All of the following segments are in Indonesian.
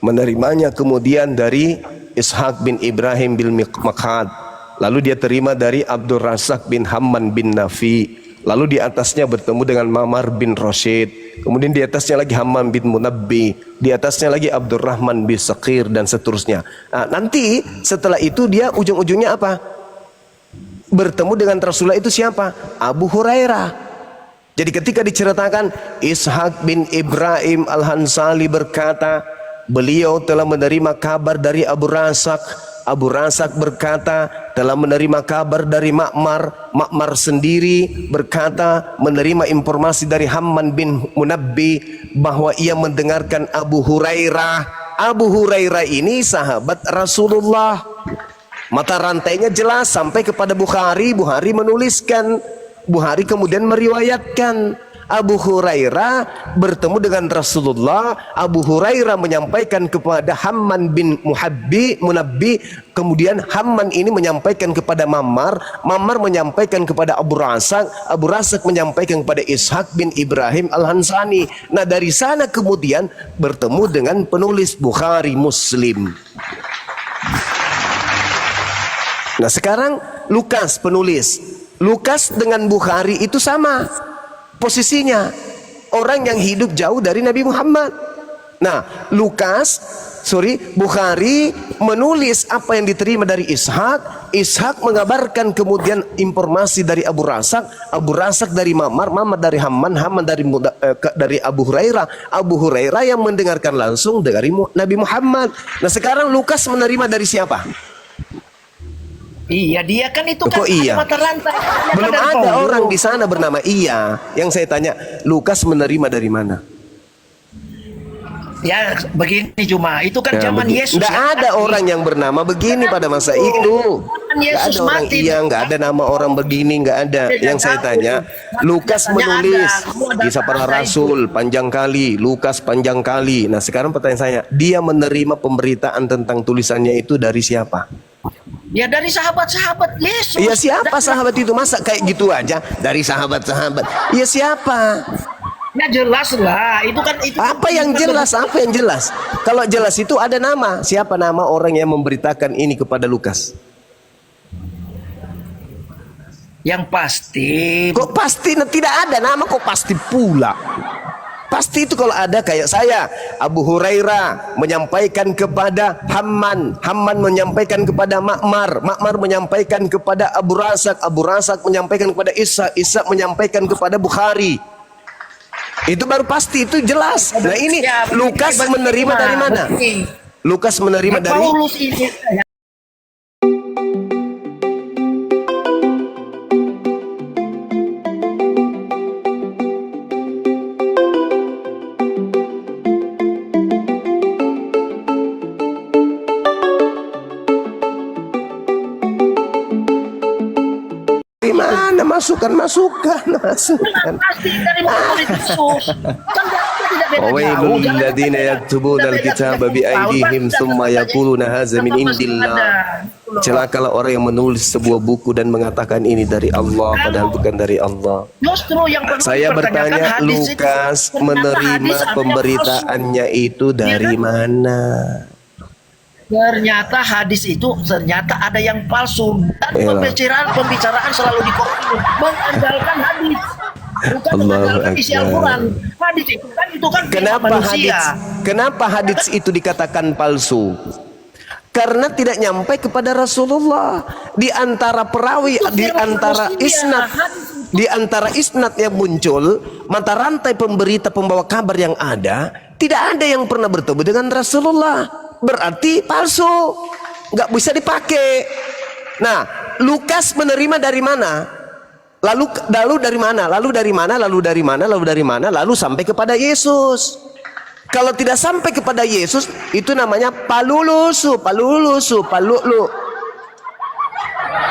menerimanya kemudian dari Ishaq bin Ibrahim bin Makhad, lalu dia terima dari Abdul Razak bin Hamman bin Nafi, lalu di atasnya bertemu dengan Ma'mar bin Rashid, kemudian di atasnya lagi Hammam bin Munabbi, di atasnya lagi Abdurrahman bin Saqir, dan seterusnya. Nah, nanti setelah itu dia ujung-ujungnya apa? Bertemu dengan Rasulullah itu siapa? Abu Hurairah. Jadi ketika diceritakan Ishaq bin Ibrahim Al-Hansali berkata, beliau telah menerima kabar dari Abu Razak. Abu Razak berkata telah menerima kabar dari Ma'mar. Ma'mar sendiri berkata menerima informasi dari Hamman bin Munabbi bahwa ia mendengarkan Abu Hurairah. Abu Hurairah ini sahabat Rasulullah. Mata rantainya jelas sampai kepada Bukhari. Bukhari menuliskan, Bukhari kemudian meriwayatkan Abu Hurairah bertemu dengan Rasulullah. Abu Hurairah menyampaikan kepada Hamman bin Munabbi, kemudian Hamman ini menyampaikan kepada Ma'mar, Ma'mar menyampaikan kepada Abu Razak, Abu Razak menyampaikan kepada Ishaq bin Ibrahim Al-Hansani. Nah, dari sana kemudian bertemu dengan penulis Bukhari Muslim. Nah, sekarang Lukas penulis. Lukas dengan Bukhari itu sama posisinya, orang yang hidup jauh dari Nabi Muhammad. Nah, Bukhari menulis apa yang diterima dari Ishaq. Ishaq mengabarkan kemudian informasi dari Abu Razak, Abu Razak dari Ma'mar, Ma'mar dari Hamman, Hamman dari Abu Hurairah, Abu Hurairah yang mendengarkan langsung dari Nabi Muhammad. Nah, sekarang Lukas menerima dari siapa? Iya, dia kan itu kan iya? mata rantai. Belum ada orang di sana bernama Iya. Yang saya tanya, Lukas menerima dari mana? Ya begini cuma, itu kan zaman Yesus. Tidak ada orang yang bernama begini pada masa itu. Tidak ada orang Iya, nggak ada nama orang begini, nggak ada. Yang saya tanya, Lukas menulis kisah para rasul panjang kali, Lukas panjang kali. Nah, sekarang pertanyaan saya, dia menerima pemberitaan tentang tulisannya itu dari siapa? Ya dari sahabat-sahabat Yesus. Iya, siapa sahabat itu? Masa kayak gitu aja dari sahabat-sahabat? Iya, siapa? Ya jelas lah, itu kan itu. Apa yang jelas? Apa yang jelas? Kalau jelas itu ada nama. Siapa nama orang yang memberitakan ini kepada Lukas? Yang pasti. Kok pasti? Tidak ada nama, kok pasti pula? Pasti itu kalau ada kayak saya, Abu Hurairah menyampaikan kepada Hamman, Hamman menyampaikan kepada Ma'mar, Ma'mar menyampaikan kepada Abu Razak, Abu Razak menyampaikan kepada Ishaq, Ishaq menyampaikan kepada Bukhari. Itu baru pasti, itu jelas. Nah, ini Lukas menerima dari mana? Lukas menerima dari Paulus ini. masukan. Pasti dari murid Yesus. Kan tidak beda Wailul jauh. ladzina yaktubuna alkitaba biaydihim tsumma yaquluna hadza min indillah. Celakalah orang yang menulis sebuah buku dan mengatakan ini dari Allah padahal bukan dari Allah. Justru yang Saya bertanya, Lukas menerima pemberitaannya itu dari mana? Ternyata hadis itu ternyata ada yang palsu dan pembicaraan selalu mengandalkan hadis, bukan mengandalkan isi Al-Quran. Hadis itu kan kenapa hadis itu dikatakan palsu? Karena tidak nyampe kepada Rasulullah. Di antara perawi, di antara isnad yang muncul, mata rantai pemberita pembawa kabar yang ada, tidak ada yang pernah bertemu dengan Rasulullah. Berarti palsu, nggak bisa dipakai. Nah, Lukas menerima dari mana? Lalu dari mana? Lalu sampai kepada Yesus. Kalau tidak sampai kepada Yesus, itu namanya palulusu.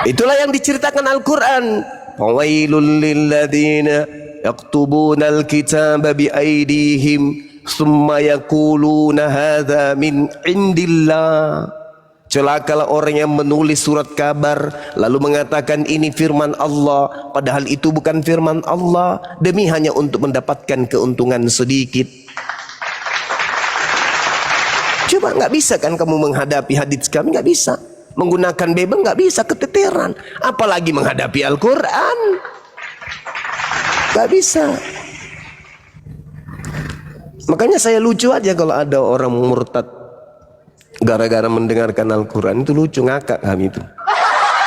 Itulah yang diceritakan Al-Quran. Fawailul lilladzina yaktubuna al-kitaba biaydihim summa yaquluna hadza min indillah. Celakalah orang yang menulis surat kabar lalu mengatakan ini firman Allah padahal itu bukan firman Allah, demi hanya untuk mendapatkan keuntungan sedikit. Coba, nggak bisa kan kamu menghadapi hadits kami, nggak bisa. Menggunakan Bible nggak bisa, keteteran. Apalagi menghadapi Al-Quran, nggak bisa. Makanya saya lucu aja kalau ada orang murtad gara-gara mendengarkan Al-Quran, itu lucu, ngakak kami itu.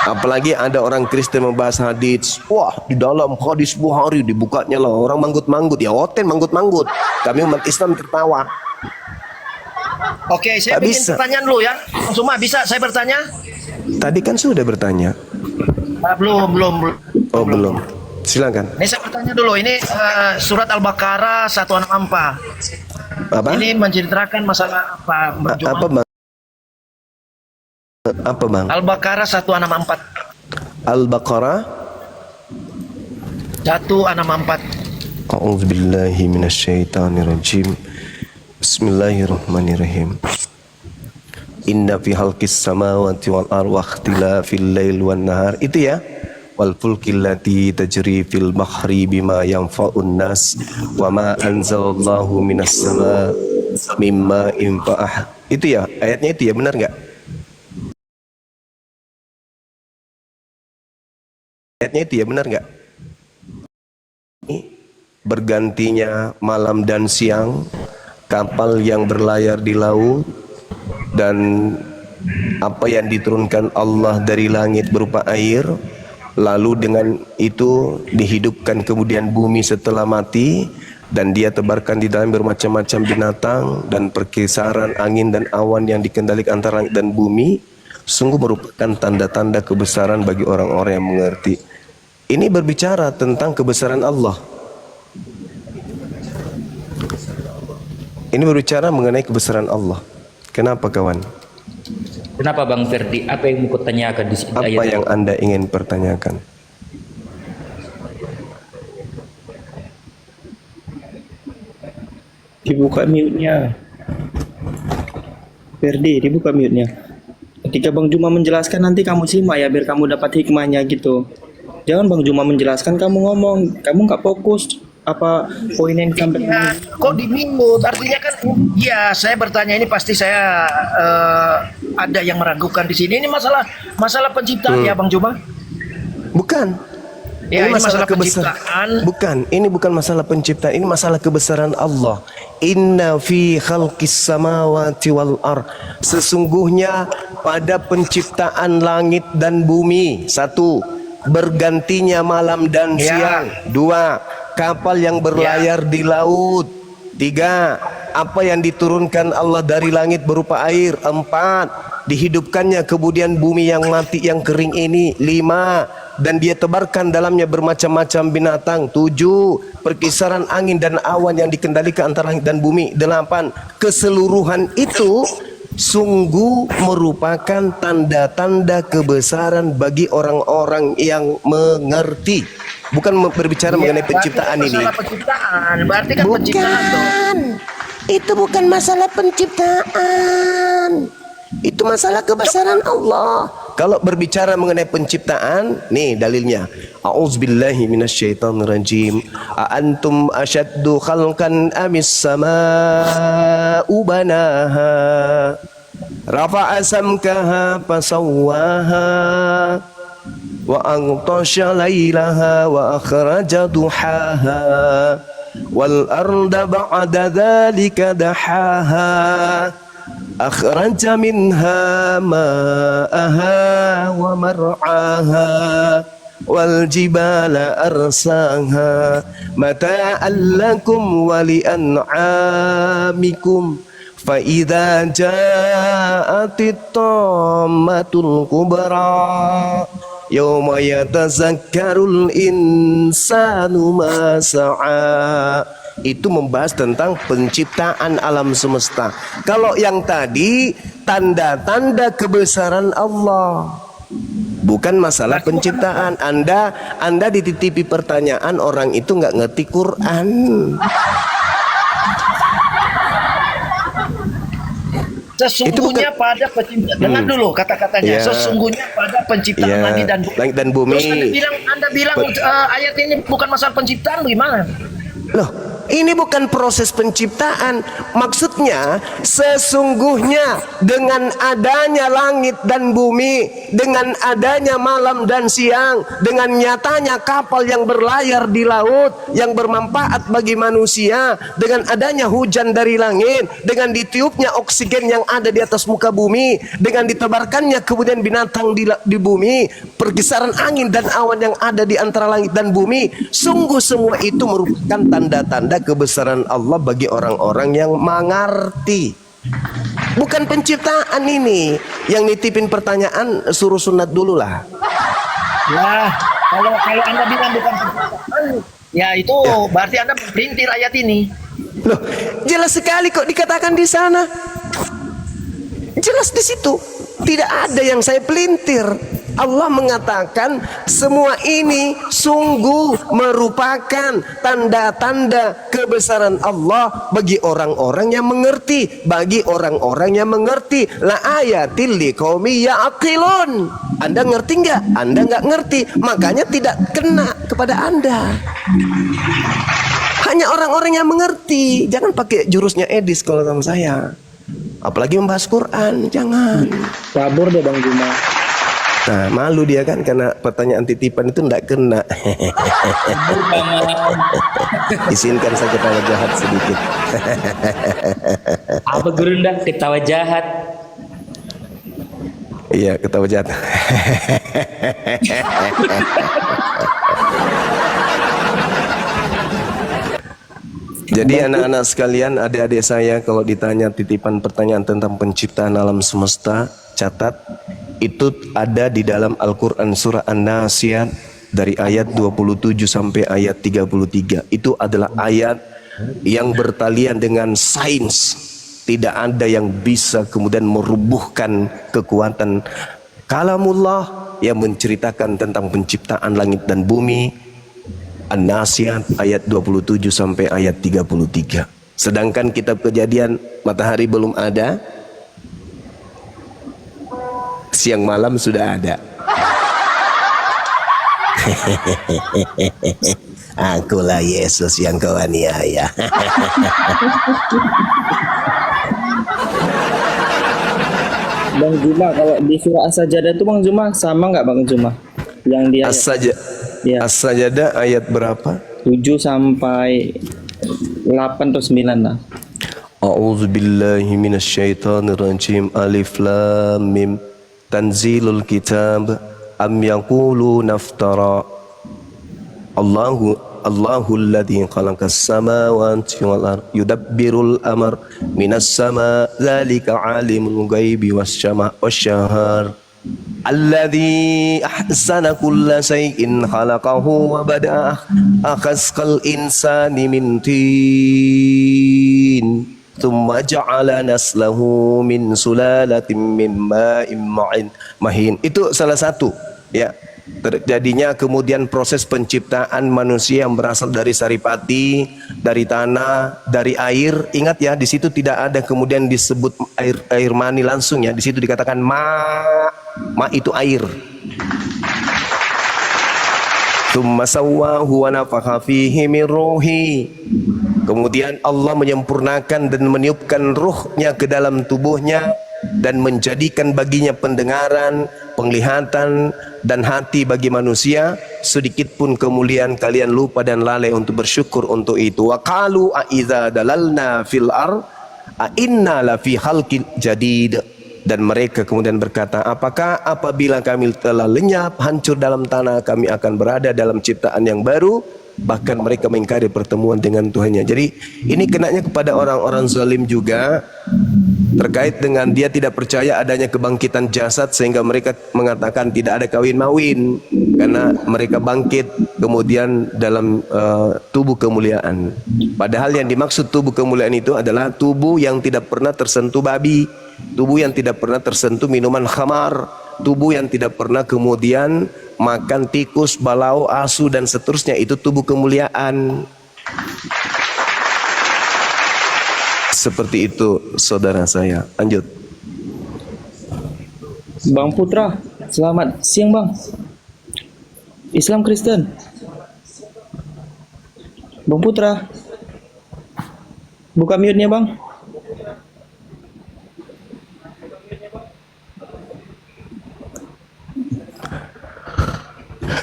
Apalagi ada orang Kristen membahas hadits, wah di dalam hadis Bukhari dibukanya lah orang manggut-manggut, ya hotel manggut-manggut. Kami umat Islam tertawa. Oke, saya bikin pertanyaan dulu ya. Cuma bisa saya bertanya? Tadi kan sudah bertanya. Belum. Oh belum. Silakan. Ini saya bertanya dulu. Ini surat Al-Baqarah 164. Apa? Ini menceritakan masalah apa, Bang Juma? Apa bang? Apa bang? Al-Baqarah 164. Al-Baqarah 164. A'udzubillahi minasyaitonirrajim. Bismillahirrahmanirrahim. Inna fi khalqis samawati wal ardi wa ikhtilafil lail wan nahar. Itu ya. Wal fulkil lati tajri fil bahri bima yanfa'un nas wa ma anzalallahu minas sama mimma infa'ah. Itu ya, ayatnya itu ya, benar enggak? Ayatnya itu ya, benar nggak? Bergantinya malam dan siang, kapal yang berlayar di laut, dan apa yang diturunkan Allah dari langit berupa air, lalu dengan itu dihidupkan kemudian bumi setelah mati, dan dia tebarkan di dalam bermacam-macam binatang, dan perkisaran angin dan awan yang dikendalikan antara langit dan bumi, sungguh merupakan tanda-tanda kebesaran bagi orang-orang yang mengerti. Ini berbicara tentang kebesaran Allah. Ini berbicara mengenai kebesaran Allah. Kenapa kawan? Kenapa Bang Ferdi? Apa yang mau tanyakan di sini? Apa yang Anda ingin pertanyakan? Dibuka mute-nya. Ferdi, dibuka mute-nya. Ketika Bang Juma menjelaskan, nanti kamu simak ya, biar kamu dapat hikmahnya gitu. Jangan Bang Juma menjelaskan, kamu ngomong, kamu nggak fokus apa poin yang disampaikan. Kok di minggu? Artinya kan, ya saya bertanya ini pasti saya ada yang meragukan di sini. Ini masalah penciptaan ya Bang Juma? Bukan. Ya, ini masalah kebesaran. penciptaan. Bukan, ini bukan masalah penciptaan, ini masalah kebesaran Allah. Inna fi khalqis samawati wal ard. Sesungguhnya pada penciptaan langit dan bumi, satu, bergantinya malam dan siang, dua, kapal yang berlayar di laut, tiga, apa yang diturunkan Allah dari langit berupa air, empat, dihidupkannya kemudian bumi yang mati yang kering ini, lima, dan dia tebarkan dalamnya bermacam-macam binatang, tujuh, perkisaran angin dan awan yang dikendalikan antara langit dan bumi, delapan, keseluruhan itu sungguh merupakan tanda-tanda kebesaran bagi orang-orang yang mengerti. Bukan berbicara mengenai penciptaan ini. Masalah penciptaan, berarti kan Bukan. penciptaan dong. Itu bukan masalah penciptaan. Itu masalah kebesaran Allah. Kalau berbicara mengenai penciptaan, nih dalilnya. A'udzubillahi minasyaitonirrajim. A'antum asyaddu khalqan amis samaa'u banaha. Rafa'a samkaha fasawwaha. Wa aghtasha laylaha wa akhraja duhaha. Wal arda ba'da dhalika dahaha. Akhraja minha ma'aha wa mar'aha wal jibala arsaha mata'an lakum wa li'an'amikum fa idza ja'atit tammatul kubra yawma yatazakkarul insanu ma sa'a. Itu membahas tentang penciptaan alam semesta. Kalau yang tadi tanda-tanda kebesaran Allah, bukan masalah penciptaan. Anda dititipi pertanyaan, orang itu nggak ngerti Quran. Sesungguhnya pada penciptaan, dengar dulu kata-katanya. Ya. Sesungguhnya pada penciptaan Ya, langit dan bumi. Terus Anda bilang ayat ini bukan masalah penciptaan, gimana? Loh, Ini bukan proses penciptaan. Maksudnya sesungguhnya dengan adanya langit dan bumi, dengan adanya malam dan siang, dengan nyatanya kapal yang berlayar di laut yang bermanfaat bagi manusia, dengan adanya hujan dari langit, dengan ditiupnya oksigen yang ada di atas muka bumi, dengan ditebarkannya kemudian binatang di bumi, pergeseran angin dan awan yang ada di antara langit dan bumi, sungguh semua itu merupakan tanda-tanda kebesaran Allah bagi orang-orang yang mengerti. Bukan penciptaan ini. Yang nitipin pertanyaan suruh sunat dulu lah. Ya, kalau Anda bilang bukan penciptaan, ya itu berarti Anda memperintir ayat ini. Loh, jelas sekali kok dikatakan di sana. Jelas di situ. Tidak ada yang saya pelintir. Allah mengatakan semua ini sungguh merupakan tanda-tanda kebesaran Allah bagi orang-orang yang mengerti, bagi orang-orang yang mengerti. La ayatil liqaumi ya'qilun. Anda ngerti nggak? Anda nggak ngerti, makanya tidak kena kepada Anda. Hanya orang-orang yang mengerti. Jangan pakai jurusnya Edis kalau sama saya. Apalagi membahas Quran, jangan. Kabur deh Bang Juma. Nah, malu dia kan karena pertanyaan titipan itu enggak kena. Izinkan saya ketawa jahat sedikit. Apa gerundak ketawa jahat? Iya, ketawa jahat. Jadi anak-anak sekalian, adik-adik saya, kalau ditanya titipan pertanyaan tentang penciptaan alam semesta, catat, itu ada di dalam Al-Quran surah An-Nasiyat dari ayat 27 sampai ayat 33. Itu adalah ayat yang bertalian dengan sains. Tidak ada yang bisa kemudian merubuhkan kekuatan kalamullah yang menceritakan tentang penciptaan langit dan bumi. An-Nasiyat ayat 27 sampai ayat 33. Sedangkan kitab Kejadian matahari belum ada, siang malam sudah ada. Akulah Yesus yang kau aniaya. Bang Juma, kalau di surah As-Sajdah itu Bang Juma sama nggak Bang Juma? Yang dia ya. As-Sajdah ayat berapa? 7 sampai 8 atau 9 lah. A'udzu billahi minasyaitonir rajim. Alif lam mim. Tanzilul kitab am yaquluna naftara. Allahu alladhi khalaqas samawati wal ard yudabbirul amr minas sama dzalika alimul ghaibi wasyahar. Alladzi ahsana kulla shay'in khalaqahu wa bada'a akhasqal insani min tin thumma ja'ala naslahu min sulalatin min ma'in mahin. Itu salah satu ya terjadinya kemudian proses penciptaan manusia yang berasal dari saripati, dari tanah, dari air. Ingat ya, di situ tidak ada kemudian disebut air mani langsung ya. Di situ dikatakan ma itu air. Tsumma sawwahu wa nafakha fihi min ruhi. Kemudian Allah menyempurnakan dan meniupkan ruhnya ke dalam tubuhnya dan menjadikan baginya pendengaran, penglihatan dan hati bagi manusia. Sedikit pun kemuliaan kalian lupa dan lalai untuk bersyukur untuk itu. Wa qalu a idza dalalna fil ard a inna la fi khalqin jadid. Dan mereka kemudian berkata, apakah apabila kami telah lenyap, hancur dalam tanah, kami akan berada dalam ciptaan yang baru? Bahkan mereka mengingkari pertemuan dengan Tuhannya. Jadi ini kenanya kepada orang-orang zalim juga, terkait dengan dia tidak percaya adanya kebangkitan jasad, sehingga mereka mengatakan tidak ada kawin mawin karena mereka bangkit kemudian dalam tubuh kemuliaan. Padahal yang dimaksud tubuh kemuliaan itu adalah tubuh yang tidak pernah tersentuh babi, tubuh yang tidak pernah tersentuh minuman khamar, tubuh yang tidak pernah kemudian makan tikus, balau, asu dan seterusnya. Itu tubuh kemuliaan. Seperti itu saudara saya. Lanjut. Bang Putra, selamat siang Bang. Islam Kristen. Bang Putra. Buka mute-nya bang.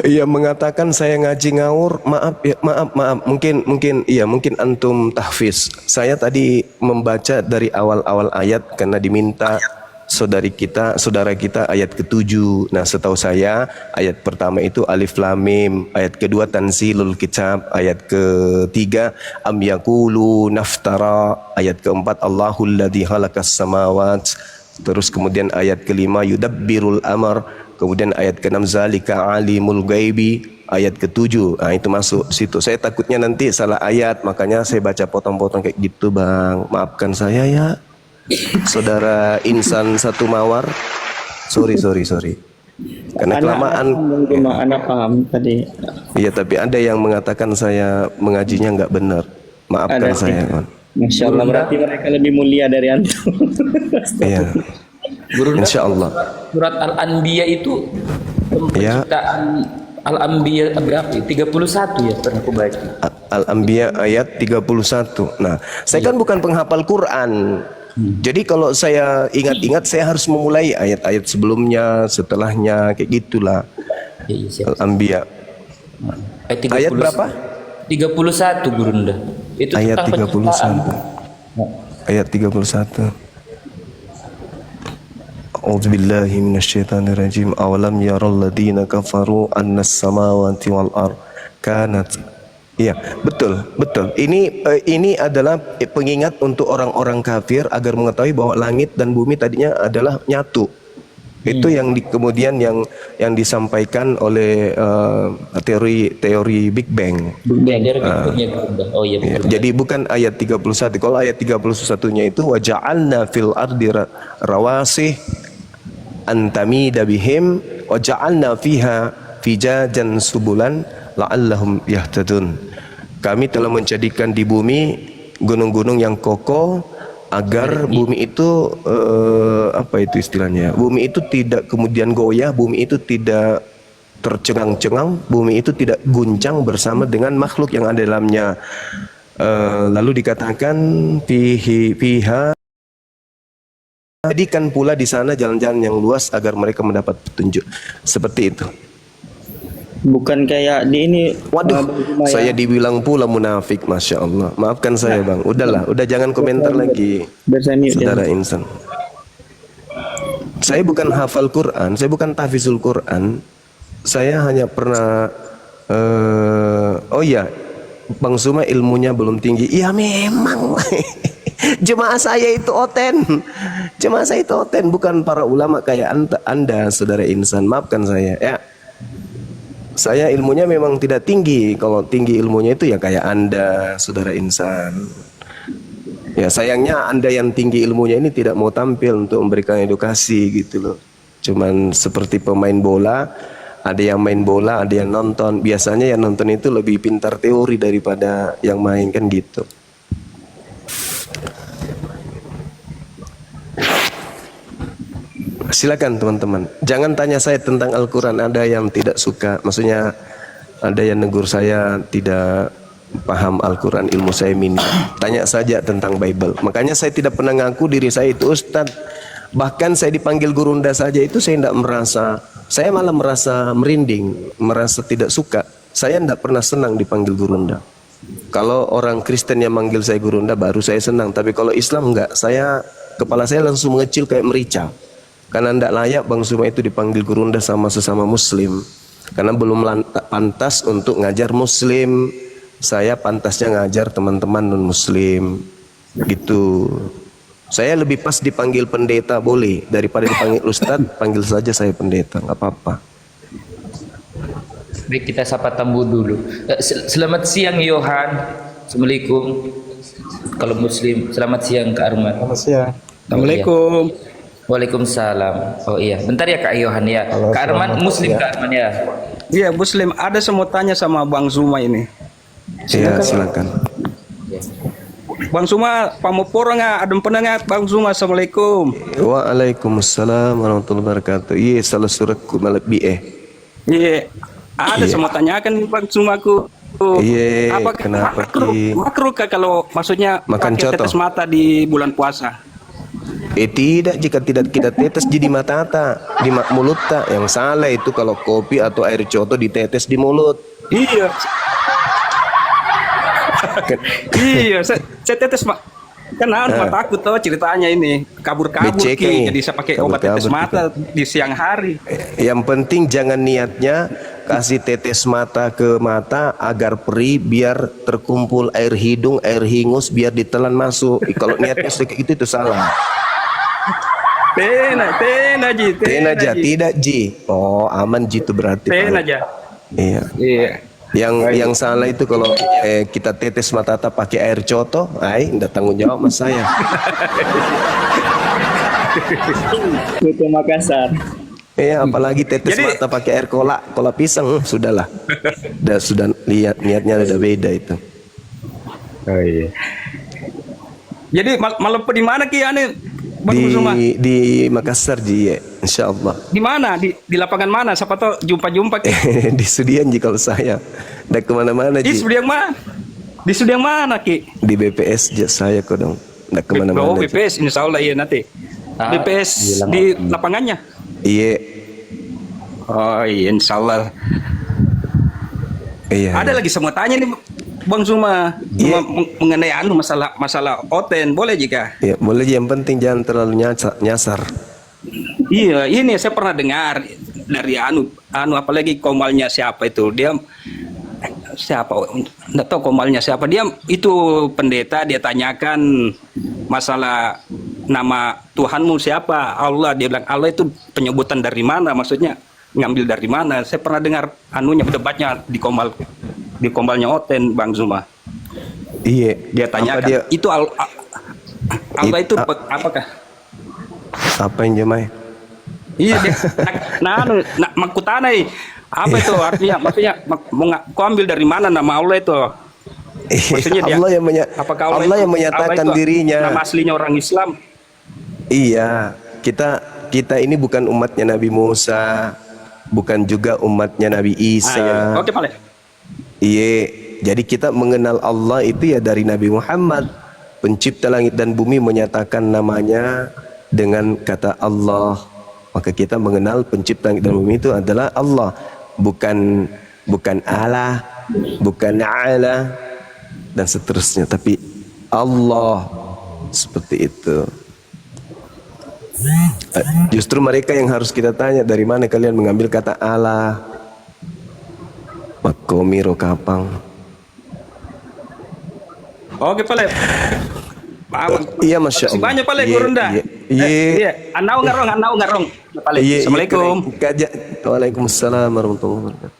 Iya, mengatakan saya ngaji ngawur. Maaf ya, maaf. Mungkin antum tahfiz. Saya tadi membaca dari awal-awal ayat karena diminta saudara kita ayat ke-7. Nah, setahu saya ayat pertama itu alif lam mim, ayat kedua tanzilul kitab, ayat ketiga am yaqulu naftara, ayat keempat Allahul ladzi khalaqas samawat. Terus kemudian ayat kelima yudabbirul amr, kemudian ayat ke-6 zalika alimul ghaibi, ayat ke-7. Nah, itu masuk situ. Saya takutnya nanti salah ayat, makanya saya baca potong-potong kayak gitu, Bang. Maafkan saya ya. Saudara insan satu mawar. Sorry. Karena kelamaan. Anak paham tadi. Iya, tapi ada yang mengatakan saya mengajinya nggak benar. Maafkan Ada saya, sih. Bang. Masya Allah, berarti mereka lebih mulia dari antum. Iya. Gurunda, Insya Allah. surat Al-Anbiya itu Ya. penciptaan Al-Anbiya berapa? 31 ya pernah aku baca. Al-Anbiya ayat 31. Nah, saya kan bukan penghafal Quran. Jadi kalau saya ingat-ingat saya harus memulai ayat-ayat sebelumnya, setelahnya, kayak gitulah. Iya, siap. Al-Anbiya. Ayat berapa? 31 Gurunda. Itu Ayat tentang 31. penciptaan. Ayat 31. A'udzubillahi minasyaitonirrajim. Awalam yaral ladzina kafaru annas samawati wal ard kanat. Iya, betul. Ini adalah pengingat untuk orang-orang kafir agar mengetahui bahwa langit dan bumi tadinya adalah nyatu. Itu yang kemudian yang disampaikan oleh teori Big Bang. Oh iya, betul. Jadi bukan ayat 31. Kalau ayat 31-nya itu waja'alna fil ardi rawasih antamida bihim waja'alna fiha fijajan subulan la'allahum yahtadun. Kami telah menjadikan di bumi gunung-gunung yang kokoh agar bumi itu apa itu istilahnya? Bumi itu tidak kemudian goyah, bumi itu tidak tercengang-cengang, bumi itu tidak guncang bersama dengan makhluk yang ada dalamnya. Lalu dikatakan fiha, jadikan pula di sana jalan-jalan yang luas agar mereka mendapat petunjuk. Seperti itu. Bukan kayak di ini. Waduh, saya dibilang pula munafik, masya Allah. Maafkan saya, Bang. Udahlah, udah jangan komentar lagi, saudara insan. Saya bukan hafal Quran, saya bukan tahfizul Quran. Saya hanya pernah, oh ya, Bang Suma ilmunya belum tinggi. Ya memang. Jemaah saya itu oten. Jemaah saya itu oten, bukan para ulama kayak anda, saudara insan. Maafkan saya, ya. Saya ilmunya memang tidak tinggi. Kalau tinggi ilmunya itu ya kayak anda, saudara insan. Ya sayangnya anda yang tinggi ilmunya ini tidak mau tampil untuk memberikan edukasi gitu loh. Cuman seperti pemain bola, ada yang main bola, ada yang nonton. Biasanya yang nonton itu lebih pintar teori daripada yang main, kan gitu. Silakan teman-teman. Jangan tanya saya tentang Al-Quran. Ada yang tidak suka, maksudnya ada yang negur saya tidak paham Al-Quran, ilmu saya minim. Tanya saja tentang Bible. Makanya saya tidak pernah ngaku diri saya itu Ustadz. Bahkan saya dipanggil Gurunda saja itu saya tidak merasa, saya malah merasa merinding, merasa tidak suka. Saya tidak pernah senang dipanggil Gurunda. Kalau orang Kristen yang manggil saya Gurunda baru saya senang. Tapi kalau Islam enggak, kepala saya langsung mengecil kayak merica. Karena tidak layak Bang Suma itu dipanggil Gurunda sama sesama Muslim. Karena belum pantas untuk ngajar Muslim. Saya pantasnya ngajar teman-teman non-Muslim. Gitu. Saya lebih pas dipanggil pendeta boleh. Daripada dipanggil Ustadz, panggil saja saya pendeta. Nggak apa-apa. Baik, kita sapa tamu dulu. Selamat siang Yohan. Assalamualaikum. Kalau Muslim, selamat siang Kak Arman. Selamat siang. Assalamualaikum. Waalaikumsalam. Oh iya, bentar ya Kak Yohan ya. Halo, Kak Arman Muslim, Kak Arman ya. Iya Muslim. Ada semua tanya sama Bang Zuma ini. Iya, silakan. Bang Zuma, pamuporo nga, adem penengat Bang Zuma. Assalamualaikum. Waalaikumsalam warahmatullahi wabarakatuh. Iya, salah suratku malah Iya. Ada semua tanyakan nih Bang Zumaku. Iya, Apa kenapa, makruh, Ki? makruh kah kalau maksudnya Makan pakai coto? tetes mata di bulan puasa? Tidak, jika tidak kita tetes di mata di mulut tak. Yang salah itu kalau kopi atau air coto ditetes di mulut. Iya, Kan- iya. Saya tetes kan mah takut tuh ceritanya ini kabur-kabur Becek Ki. ini. Jadi saya pakai obat tetes Kabur-kabur mata di siang hari. Yang penting jangan niatnya kasih tetes mata ke mata agar perih biar terkumpul air hidung, air hingus biar ditelan masuk. Kalau niatnya sedikit itu salah. Ten aja. Tidak Ji. Oh, aman Ji itu berarti. Ten Pak. aja. Iya. Iya. Yang salah itu kalau kita tetes mata pakai air coto, enggak tanggung jawab mas saya. Itu Makassar. Iya, apalagi tetes Jadi- mata pakai air cola pisang, sudahlah. Sudah lihat niatnya udah beda itu. Jadi malam di mana Ki ane Bang Kusuma? Di Makassar Ji, ya, insya Allah. Di mana? Di lapangan mana? Siapa tahu jumpa Ki. Di Sudian Ji kalau saya. Nggak kemana-mana Di Ji. studi yang mana? Di studi yang mana Ki? Di BPS Ji saya kok dong. Nggak kemana-mana. Oh Ji. BPS, insya Allah iya nanti. BPS di lapangannya. Iya. Oh iya, insya Allah. Iya. Ada lagi semua tanya nih Bang Suma, Iya. mengenai masalah oten, boleh jika? Ya, boleh Ji, yang penting jangan terlalu nyasar. Iya, ini saya pernah dengar dari apalagi komalnya siapa itu, dia siapa? Nggak tahu komalnya siapa. Dia itu pendeta, dia tanyakan masalah nama Tuhanmu siapa? Allah. Dia bilang Allah itu penyebutan dari mana? Maksudnya ngambil dari mana? Saya pernah dengar debatnya di komalnya Oten, Bang Zuma. Iya. Dia tanyakan Apa dia, itu Allah itu apakah? apa yang Jamai? Iya dia makutanai apa itu artinya? Maksudnya kau ambil dari mana nama Allah itu? Maksudnya dia, Allah yang apakah Allah yang menyatakan Allah itu dirinya. nama aslinya orang Islam? Iya, kita ini bukan umatnya Nabi Musa, bukan juga umatnya Nabi Isa. Iya. Oke, Pak. Iya, jadi kita mengenal Allah itu ya dari Nabi Muhammad, pencipta langit dan bumi menyatakan namanya dengan kata Allah. Maka kita mengenal pencipta langit dan bumi itu adalah Allah, bukan Allah, bukan Allah dan seterusnya, tapi Allah, seperti itu. Justru mereka yang harus kita tanya, dari mana kalian mengambil kata Allah? Makomiro kapang. Oke, Pak. Iya, Masya Terima kasih Allah. banyak, Pak Iya, Gurunda. iya, iya. Iya, anau ngarong. Pak. Iya, Assalamualaikum. Waalaikumsalam warahmatullahi wabarakatuh.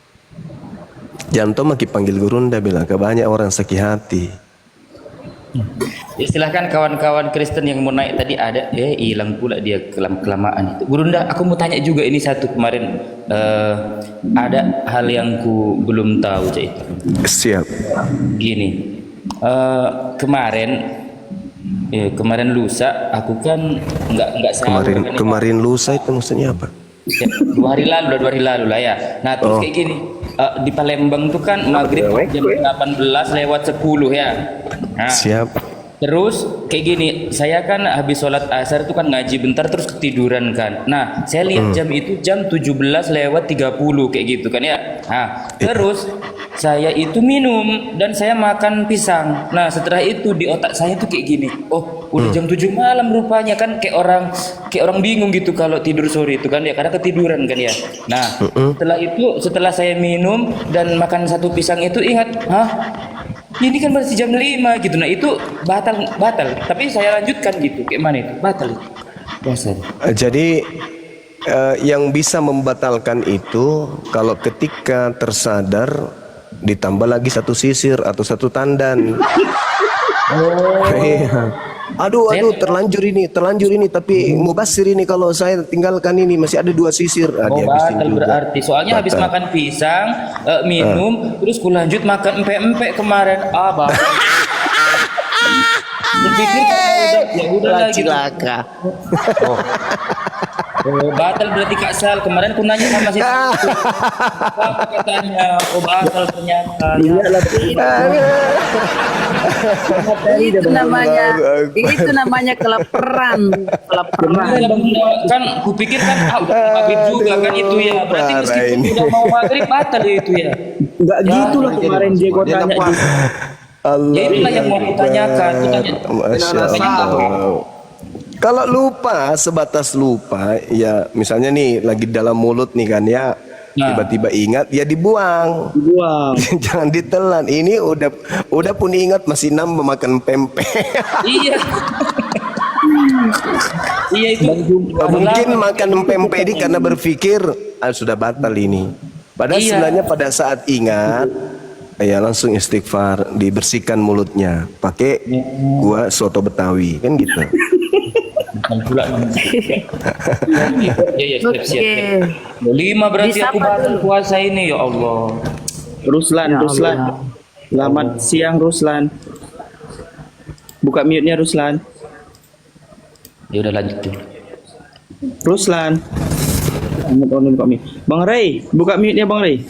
Janto maki panggil Gurunda bilang ke banyak orang sakit hati. Silahkan kawan-kawan Kristen yang mau naik tadi ada, hilang pula dia kelamaan itu. Gurunda, aku mau tanya juga ini satu kemarin ada hal yang ku belum tahu Cik. Siap. Gini, kemarin lusa aku kan nggak sahur kan, Kemarin lusa itu maksudnya apa? ya, 2 hari lalu lah ya. Nah terus kayak gini, di Palembang tuh kan maghrib jam 18:10 ya. Nah, Siap. terus kayak gini, saya kan habis sholat asar itu kan ngaji bentar terus ketiduran kan. Nah saya lihat jam itu jam 17:30 kayak gitu kan ya. Nah terus saya itu minum dan saya makan pisang. Nah setelah itu di otak saya tuh kayak gini, oh udah jam 7 malam rupanya kan, kayak orang bingung gitu kalau tidur sore itu kan ya, karena ketiduran kan ya. Nah setelah saya minum dan makan satu pisang itu ingat, ini kan masih jam 5 gitu. Nah itu batal, tapi saya lanjutkan gitu. Kayak mana itu? Batal itu. Dasar. Jadi yang bisa membatalkan itu kalau ketika tersadar ditambah lagi satu sisir atau satu tandan. Iya. Aduh, terlanjur ini, tapi mubasir ini kalau saya tinggalkan ini masih ada 2 sisir. Dia habisin Batal juga. berarti. Soalnya habis Batal. makan pisang, minum, terus ku lanjut makan empek-empek kemarin. Batal. Berpikir ya udah lah gitu. Cilaka. Oh, batal berarti Kak Sal. Kemarin aku nanya sama si apa katanya? Oh, batal ternyata. Iya lah. Itu namanya kelaparan. Kemarin kan kupikir kan udah maghrib juga kan itu ya. Berarti Parah meskipun ini. udah mau maghrib batal ya itu ya. Enggak gitu lah kemarin dia gua tanya. Allah. Ya itulah yang mau kutanyakan. Masya Allah. Kalau lupa, sebatas lupa, ya misalnya nih lagi dalam mulut nih kan ya, Nah. tiba-tiba ingat, ya dibuang. Buang. Jangan ditelan. Ini udah pun ingat masih nambah makan pempek. Iya. Iya itu. Mungkin makan pempek ini karena berpikir sudah batal ini. Padahal Iya. sebenarnya pada saat ingat, ya langsung istighfar, dibersihkan mulutnya, pakai gua soto Betawi, kan gitu. Bukan pula namanya. Iya, iya, siap, siap, Oke. siap. 5 berarti aku Disapa batal dulu. puasa ini ya Allah. Ruslan. Selamat siang Ruslan. Buka mute-nya Ruslan. Ya udah lanjut dulu. Ruslan. Buka mute. Bang Ray, buka mute-nya Bang Ray.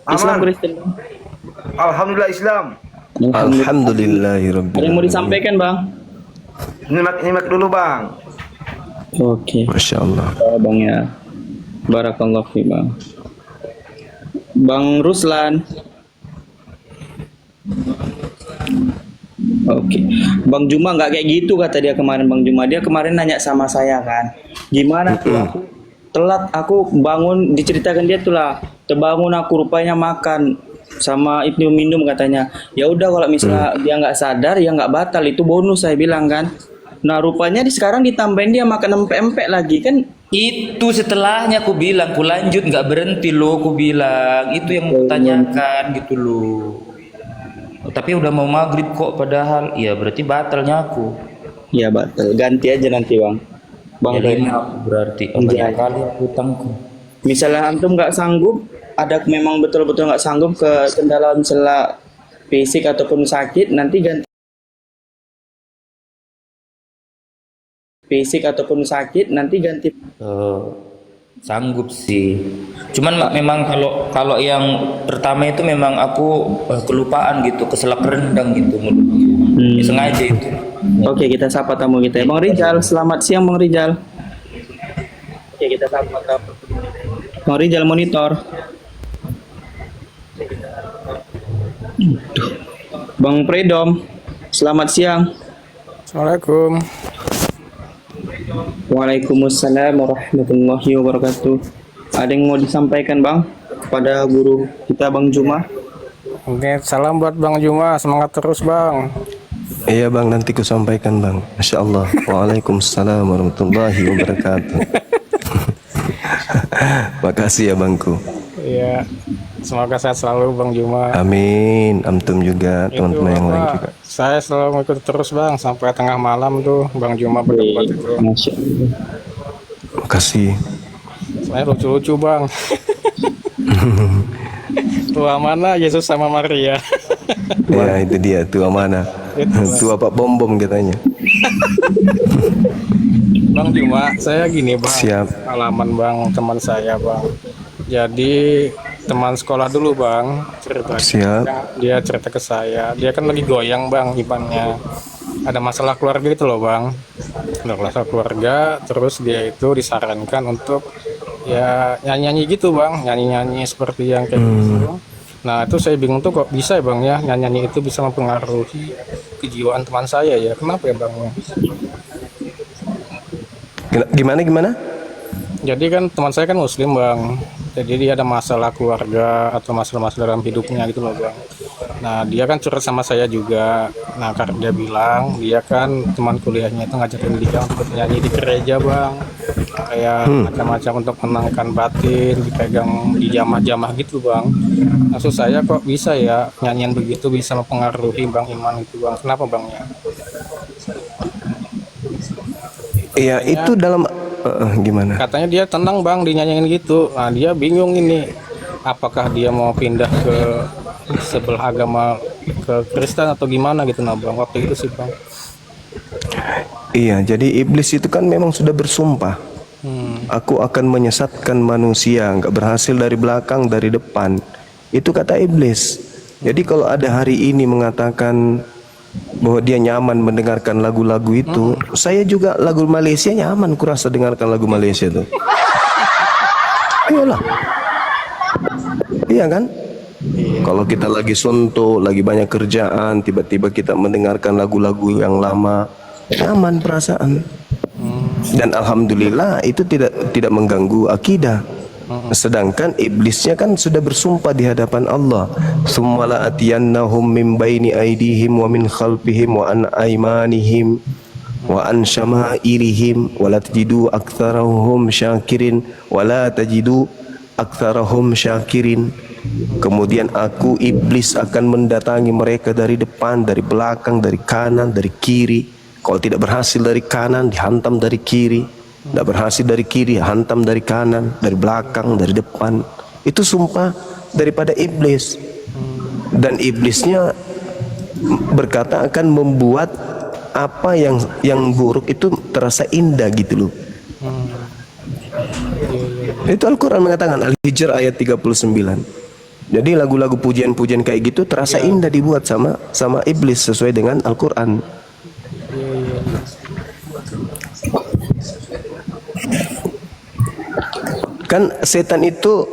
Islam Kristen. Alhamdulillah Islam. Alhamdulillahirabbil Ada yang mau alamin. disampaikan Bang? Nyimak dulu bang. Oke. Masya Allah. Bang ya. Barakallahu fi Bang. Bang Ruslan. Oke. Bang Juma nggak kayak gitu kata dia kemarin Bang Juma. Dia kemarin nanya sama saya kan. Gimana tuh aku telat aku bangun diceritakan dia tuh lah. Terbangun aku rupanya makan sama Ibnu minum katanya. Ya udah kalau misalnya dia nggak sadar ya nggak batal itu bonus saya bilang kan. Nah rupanya sekarang ditambahin dia makan empek-empek lagi kan. Itu setelahnya aku bilang, ku lanjut nggak berhenti loh, aku bilang itu yang mau tanyakan gitu loh. Tapi udah mau maghrib kok padahal, ya berarti batalnya aku. Ya batal. Ganti aja nanti Bang. Bang Ya, Ray. 5 aku berarti. Oh, Iya. banyak kali aku utangku. Misalnya antum nggak sanggup, ada memang betul-betul nggak sanggup ke kendala misalnya fisik ataupun sakit, nanti ganti fisik ataupun sakit, nanti ganti. Sanggup sih. Cuman memang kalau yang pertama itu memang aku kelupaan gitu, keselak rendang gitu mulutnya. Ya, sengaja itu. Oke, kita sapa tamu kita. Bang Rizal, selamat siang Bang Rizal. Oke, kita sapa tamu. Bang Rizal monitor. Bang Predom, selamat siang. Assalamualaikum. Waalaikumsalam warahmatullahi wabarakatuh. Ada yang mau disampaikan Bang kepada guru kita Bang Juma? Oke, salam buat Bang Juma, semangat terus Bang. Iya bang, nanti ku sampaikan bang. Masya Allah. Waalaikumsalam warahmatullahi wabarakatuh. Makasih ya bangku. Iya, semoga sehat selalu Bang Juma. Amin. Antum juga, teman-teman yang lain juga. Saya selalu mengikuti terus Bang, sampai tengah malam tuh Bang Juma berdebat itu. Masya Allah. Makasih. Saya lucu-lucu Bang. Tua mana Yesus sama Maria? Ya itu dia, tua mana? Tua Pak Bom Bom katanya. Bang Juma, saya gini Bang. Siap. Pengalaman Bang, teman saya Bang. Jadi teman sekolah dulu Bang, cerita. Siap. Dia cerita ke saya, dia kan lagi goyang Bang imannya. Ada masalah keluarga gitu loh Bang. Ada masalah keluarga, terus dia itu disarankan untuk ya nyanyi-nyanyi gitu Bang, nyanyi-nyanyi seperti yang kayak gitu. Nah itu saya bingung tuh kok bisa ya Bang ya, nyanyi-nyanyi itu bisa mempengaruhi kejiwaan teman saya ya. Kenapa ya Bang ya? Gimana? Jadi kan teman saya kan muslim Bang, jadi dia ada masalah keluarga atau masalah-masalah dalam hidupnya gitu loh Bang. Nah dia kan curhat sama saya juga. Nah karena dia bilang dia kan teman kuliahnya itu ngajarin dia untuk nyanyi di gereja Bang, kayak macam-macam untuk menenangkan batin, dipegang di jamah-jamah gitu Bang. Maksud saya kok bisa ya nyanyian begitu bisa mempengaruhi Bang iman itu Bang, kenapa Bang ya? Iya itu dalam gimana? Katanya dia tenang Bang dinyanyiin gitu. Nah dia bingung ini, apakah dia mau pindah ke sebelah agama ke Kristen atau gimana gitu nah Bang, waktu itu sih Bang. Iya, jadi iblis itu kan memang sudah bersumpah. Aku akan menyesatkan manusia, nggak berhasil dari belakang, dari depan. Itu kata iblis. Jadi kalau ada hari ini mengatakan bahwa dia nyaman mendengarkan lagu-lagu itu, saya juga lagu Malaysia nyaman kurasa dengarkan lagu Malaysia tuh. Ayolah. Iya kan? Kalau kita lagi suntuk, lagi banyak kerjaan, tiba-tiba kita mendengarkan lagu-lagu yang lama, nyaman perasaan. Dan alhamdulillah itu tidak mengganggu akidah. Sedangkan iblisnya kan sudah bersumpah di hadapan Allah, "Tsumma la'atiyannahum min baini aydihim wa min khalfihim wa an aymanihim wa an syama'ilihim wa la tajidu aktsarahum syakirin wa la tajidu aktsarahum syakirin." Kemudian aku iblis akan mendatangi mereka dari depan, dari belakang, dari kanan, dari kiri. Kalau tidak berhasil dari kanan, dihantam dari kiri. Tidak berhasil dari kiri, hantam dari kanan, dari belakang, dari depan. Itu sumpah daripada iblis. Dan iblisnya berkata akan membuat apa yang buruk itu terasa indah gitu loh. Itu Al-Quran mengatakan, Al-Hijr ayat 39. Jadi lagu-lagu pujian-pujian kayak gitu terasa indah dibuat sama iblis sesuai dengan Al-Quran. Kan setan itu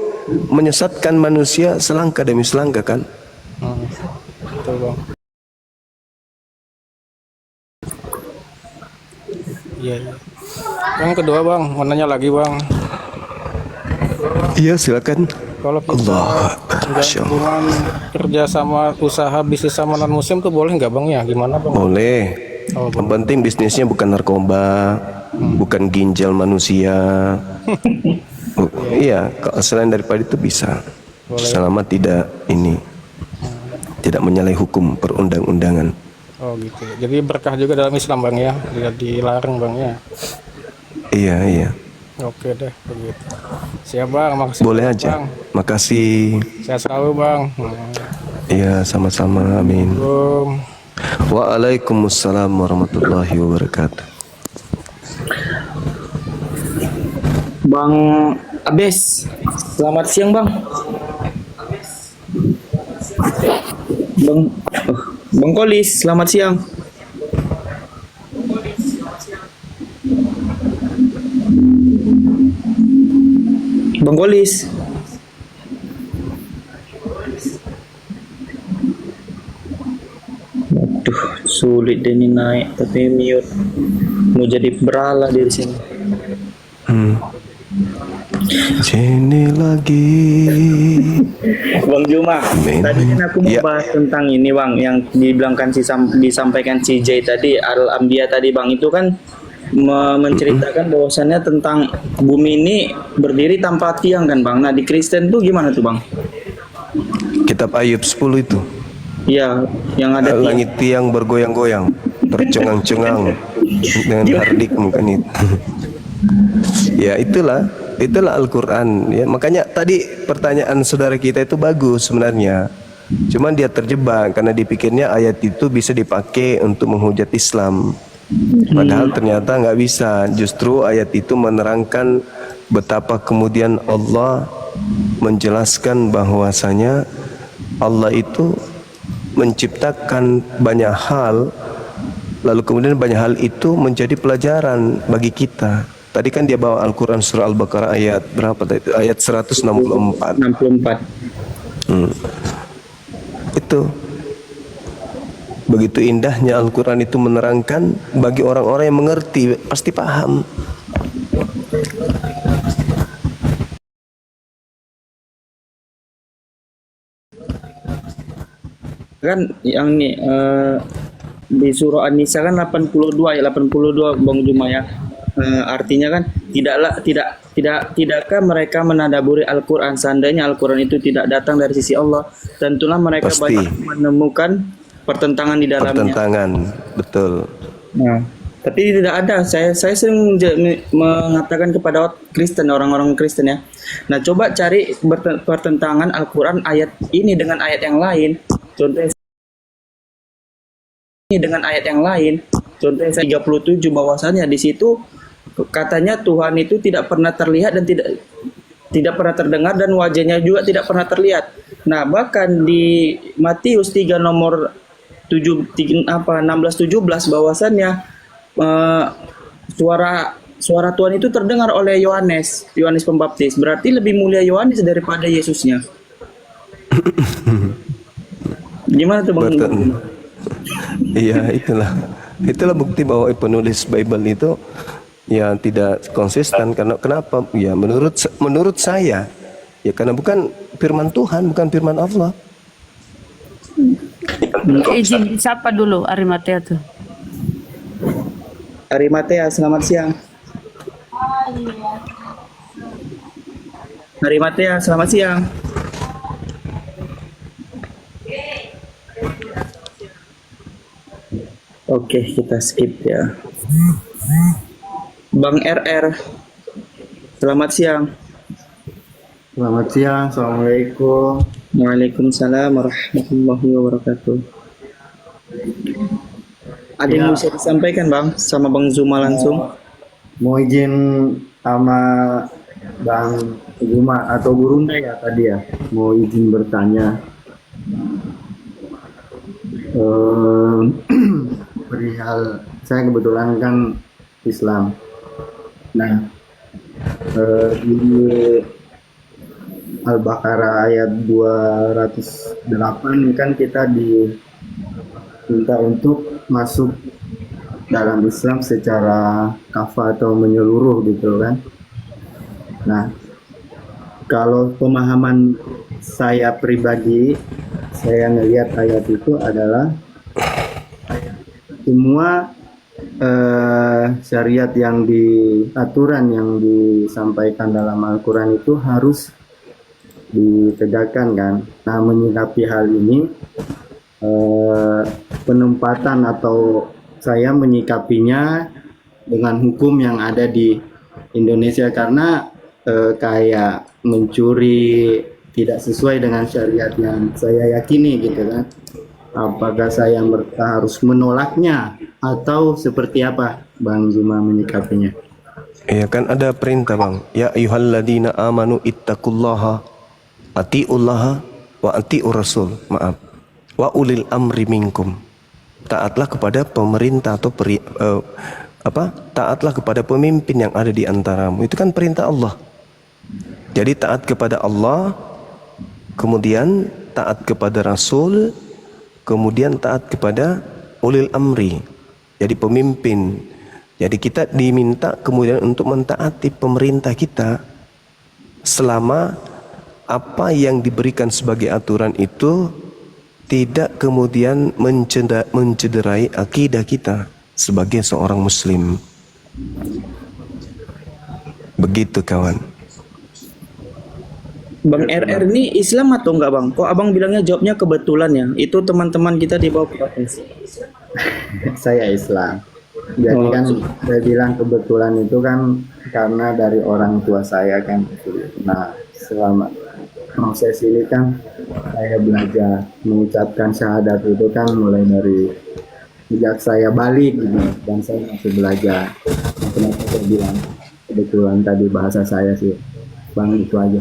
menyesatkan manusia selangkah demi selangkah kan? Betul bang. Iya. Yang kedua bang, mau nanya lagi bang. Iya silakan. Kalau kita Masya Allah. hubungan kerja sama usaha bisnis sama non muslim tuh boleh nggak bang ya? Gimana bang? Boleh. Oh, Yang penting bisnisnya bukan narkoba, bukan ginjal manusia. Iya, selain daripada itu bisa. Selama tidak tidak menyalahi hukum perundang-undangan. Oh gitu. Jadi berkah juga dalam Islam bang ya? Tidak dilarang bang ya? Iya. Oke deh begitu. Siap bang, makasih. Boleh aja. Bang. Makasih. Sehat selalu bang. Iya, sama-sama. Amin. Belum. Waalaikumsalam warahmatullahi wabarakatuh. Bang Abes, selamat siang bang. Bang Kolis, selamat siang. Bang Kolis. Aduh, sulit deh ini naik tapi mute. Mau jadi berala di sini. Sini lagi. Bang Juma, tadi kan aku mau bahas tentang ini bang, yang disampaikan si Jay tadi, Al-Ambia tadi bang, itu kan menceritakan bahwasannya tentang bumi ini berdiri tanpa tiang kan bang. Nah di Kristen tuh gimana tuh bang? Kitab Ayub 10 itu. Iya, yang ada Langit tiang bergoyang-goyang, tercengang-cengang dengan hardik mungkin itu. Ya itulah Al-Quran ya. Makanya tadi pertanyaan saudara kita itu bagus sebenarnya. Cuman dia terjebak karena dipikirnya ayat itu bisa dipakai untuk menghujat Islam. Padahal ternyata nggak bisa. Justru ayat itu menerangkan betapa kemudian Allah menjelaskan bahwasanya Allah itu menciptakan banyak hal, lalu kemudian banyak hal itu menjadi pelajaran bagi kita. Tadi kan dia bawa Al-Quran surah Al-Baqarah ayat berapa tadi? Ayat 164. 64. Itu begitu indahnya Al-Quran itu menerangkan, bagi orang-orang yang mengerti pasti paham. Kan yang nih di surah An-Nisa kan 82 ayat 82 Bang Juma ya. Artinya kan tidakkah mereka menadaburi Al-Quran, seandainya Al-Quran itu tidak datang dari sisi Allah, tentulah mereka Pasti. banyak menemukan pertentangan di dalamnya. Pertentangan, betul. Nah, tapi tidak ada. Saya sering mengatakan kepada Kristen, orang-orang Kristen ya. Nah, coba cari pertentangan Al-Quran ayat ini dengan ayat yang lain. Contohnya ini dengan ayat yang lain. Contohnya 37 bahwasannya di situ katanya Tuhan itu tidak pernah terlihat dan tidak pernah terdengar dan wajahnya juga tidak pernah terlihat. Nah, bahkan di Matius 3 nomor 16-17 bahwasannya suara Tuhan itu terdengar oleh Yohanes Pembaptis. Berarti lebih mulia Yohanes daripada Yesusnya. Gimana tuh Bang? Iya, itulah bukti bahwa penulis Bible itu ya tidak konsisten. Karena kenapa? Ya menurut saya ya karena bukan firman Tuhan, bukan firman Allah. Izin disapa dulu Arimatea tuh. Arimatea, selamat siang. Arimatea, selamat siang. Oke, kita skip ya. Bang RR, selamat siang. Selamat siang. Assalamualaikum. Waalaikumsalam warahmatullahi wabarakatuh. Ada yang bisa disampaikan Bang sama Bang Zuma langsung? Mau izin sama Bang Zuma atau Gurunda ya tadi ya. Mau izin bertanya. Perihal saya kebetulan kan Islam. Nah, di Al-Baqarah ayat 208 kan kita diminta untuk masuk dalam Islam secara kafah atau menyeluruh gitu kan. Nah, kalau pemahaman saya pribadi, saya ngelihat ayat itu adalah semua syariat yang aturan yang disampaikan dalam Al-Quran itu harus ditegakkan kan. Nah, menyikapi hal ini penempatan atau saya menyikapinya dengan hukum yang ada di Indonesia karena kayak mencuri tidak sesuai dengan syariat yang saya yakini gitu kan. Apakah saya harus menolaknya atau seperti apa Bang Zuma menyikapinya? Ya kan ada perintah Bang. Ya ayyuhalladzina amanu ittaqullaha atiullaha wa atiur rasul. Maaf. Wa ulil amri minkum. Taatlah kepada pemerintah atau taatlah kepada pemimpin yang ada di antaramu. Itu kan perintah Allah. Jadi taat kepada Allah, kemudian taat kepada Rasul, kemudian taat kepada ulil amri, jadi pemimpin. Jadi kita diminta kemudian untuk mentaati pemerintah kita selama apa yang diberikan sebagai aturan itu tidak kemudian mencederai akidah kita sebagai seorang muslim. Begitu kawan. Bang RR ini Islam atau enggak Bang? Kok Abang bilangnya jawabnya kebetulan ya? Itu teman-teman kita di bawah protes. Saya Islam. Jadi kan saya bilang kebetulan itu kan karena dari orang tua saya kan. Nah, selama proses ini kan saya belajar mengucapkan syahadat itu kan mulai dari sejak saya balik gitu, dan saya masih belajar. Kenapa saya bilang kebetulan tadi bahasa saya sih Bang, itu aja.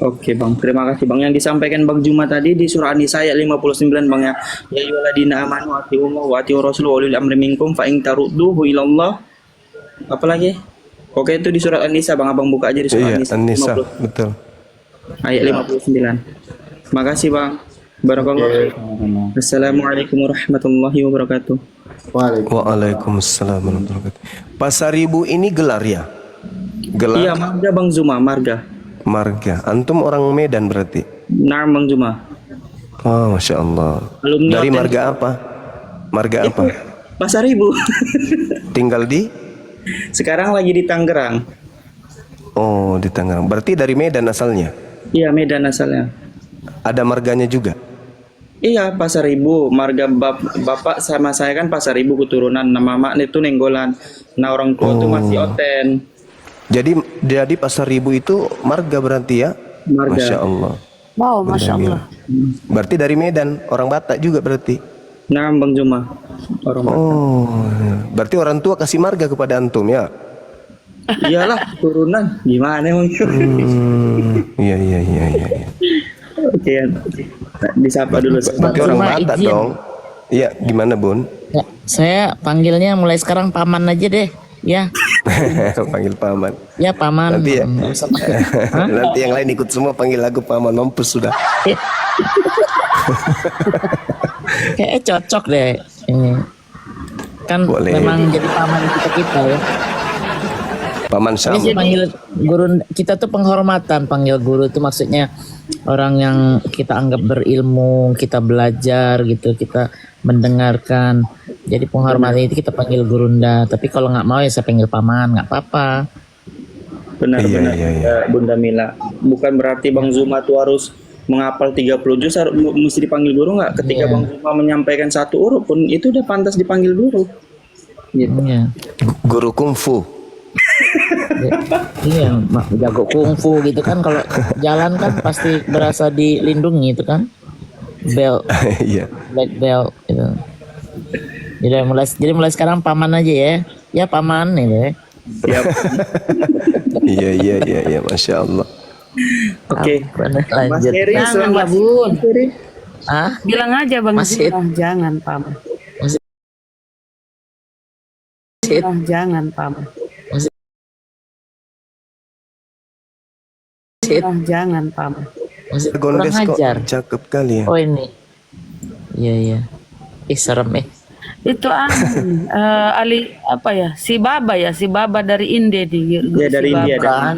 Oke Bang, terima kasih Bang. Yang disampaikan Bang Juma tadi di surah An-Nisa ayat 59 Bang ya. Ya ayyuhalladzina amanu atiiullaha wa atiiur rasul wa ulil amri minkum fa in tarudduhu ilallah. Apalagi? Oke, itu di surat An-Nisa Bang, Abang buka aja di surah An-Nisa. An-Nisa, betul. Ayat 59. Terima kasih Bang. Barakallahu. Assalamualaikum warahmatullahi wabarakatuh. Waalaikumsalam warahmatullahi wabarakatuh. Pasar Ibu ini gelar ya? Gelar? Iya, marga Bang Zuma, marga. Marga. Antum orang Medan berarti? Nah, Bang Zuma. Oh, Masya Allah. Alumni Dari hotel. marga apa? Marga apa? Pasar Ibu. Tinggal di? Sekarang lagi di Tangerang. Oh, di Tangerang. Berarti dari Medan asalnya? Iya, Medan asalnya. Ada marganya juga? Iya, Pasar Ibu. Marga bapak sama saya kan Pasar Ibu keturunan. Nama mak itu Nenggolan. Nah, orang tua tuh masih Oten. Jadi Pasar Ibu itu marga berarti ya? Marga. Masya Allah. Wow, Masya Allah. Berarti dari Medan, orang Batak juga berarti? Nah, Bang Juma. Orang Batak. Oh, berarti orang tua kasih marga kepada antum ya? Iyalah turunan gimana emang? Iya iya iya iya. Oke, disapa dulu. Berarti orang Cuma Batak izin. dong. Iya, gimana Bun? Ya, saya panggilnya mulai sekarang paman aja deh. Ya, Panggil paman. ya paman. Nanti ya. Nggak usah pakai. Hah? Nanti yang lain ikut semua panggil aku paman, mampus sudah. Kayaknya cocok deh ini. Kan Boleh. memang jadi paman kita ya. Paman Sam. Ini panggil guru kita tuh penghormatan, panggil guru itu maksudnya orang yang kita anggap berilmu, kita belajar gitu, kita mendengarkan. Jadi penghormatan itu kita panggil gurunda. Tapi kalau nggak mau ya saya panggil paman, nggak apa-apa. Benar Iya, benar iya, iya. Bunda Mila. Bukan berarti Bang Zuma tuh harus menghafal 30 juz mesti dipanggil guru nggak? Ketika Iya. Bang Zuma menyampaikan satu huruf pun itu udah pantas dipanggil guru. Gitu. Iya. Guru kungfu. Iya, jago kungfu gitu kan, kalau jalan kan pasti berasa dilindungi itu kan. Belt, Iya. black belt gitu. Jadi mulai sekarang paman aja ya. Ya paman gitu ya. Iya iya iya iya, Masya Allah. Oke. Mas Mas lanjut. Heri, Jangan selamat lah, Bun. Mas Heri. Ah, Bilang aja Bang Masih- Zuma, jangan paman. Masih- Jangan paman. Masih- Jangan paman. masih kurang Gondes kok ajar. cakep kali ya. Oh ini. Iya iya. Ih serem Itu Ali apa ya? Si Baba ya, si Baba dari India di. Ya, dari si India, Baba. Kan.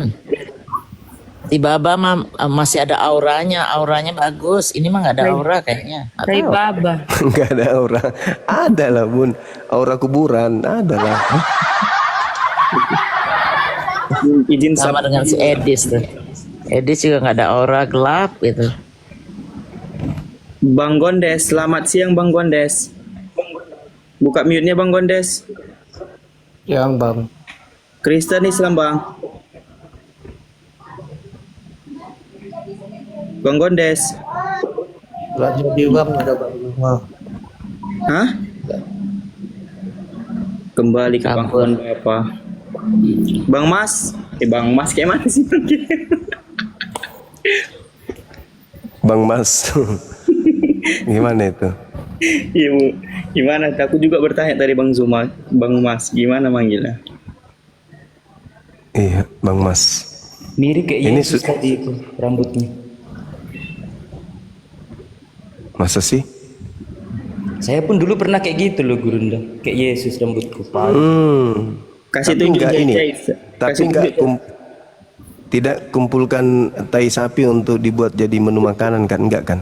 Di Baba mah masih ada auranya bagus. Ini mah nggak ada aura kayaknya. Nggak Dari tahu. Baba. Enggak ada aura. Ada lah Bun. Aura kuburan. Ada lah. Izin Sama dengan si Edis tuh. Edis juga nggak ada aura, gelap gitu. Bang Gondes, selamat siang Bang Gondes. Buka mute-nya Bang Gondes. Yang bang. Kristen Islam Bang. Bang Gondes. Gak jadi bang, ada bang. Hah? Kembali ke Kabur. pangkuan Bapak. Bang Mas. Bang Mas kayak mana sih? Bang Mas. Gimana itu? Iya Bu. Gimana? Aku juga bertanya tadi Bang Zuma. Bang Mas, gimana manggilnya? Iya, Bang Mas. Mirip kayak Ini Yesus tadi itu rambutnya. Masa sih? Saya pun dulu pernah kayak gitu loh Gurunda, kayak Yesus rambutku. Kasih Tapi tunjuk enggak ini. Jais. Tapi Kasih enggak tunjuk. tidak kumpulkan tai sapi untuk dibuat jadi menu makanan kan? Enggak kan?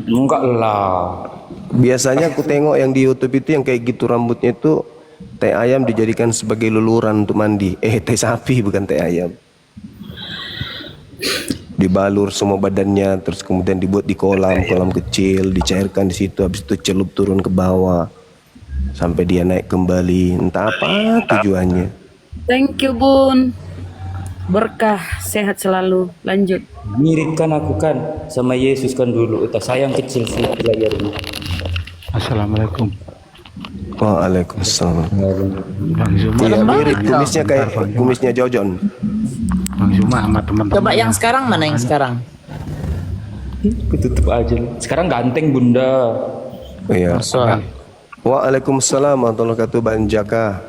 Enggak lah. Biasanya aku tengok yang di YouTube itu yang kayak gitu rambutnya itu tai ayam dijadikan sebagai luluran untuk mandi. Tai sapi bukan tai ayam. Dibalur semua badannya, terus kemudian dibuat di kolam kecil, dicairkan di situ, habis itu celup turun ke bawah sampai dia naik kembali. Entah apa tujuannya. Thank you Bun. Berkah, sehat selalu. Lanjut. Mirip kan aku kan sama Yesus kan dulu. Saya yang kecil sih layarnya. Assalamualaikum. Waalaikumsalam. Bang Zuma. Iya mirip kumisnya kayak kumisnya Jojon. Bang Zuma sama teman-teman. Coba yang sekarang mana yang sekarang? Aku tutup aja. Sekarang ganteng Bunda. Iya. Masa. Waalaikumsalam warahmatullahi wabarakatuh Bang Jaka.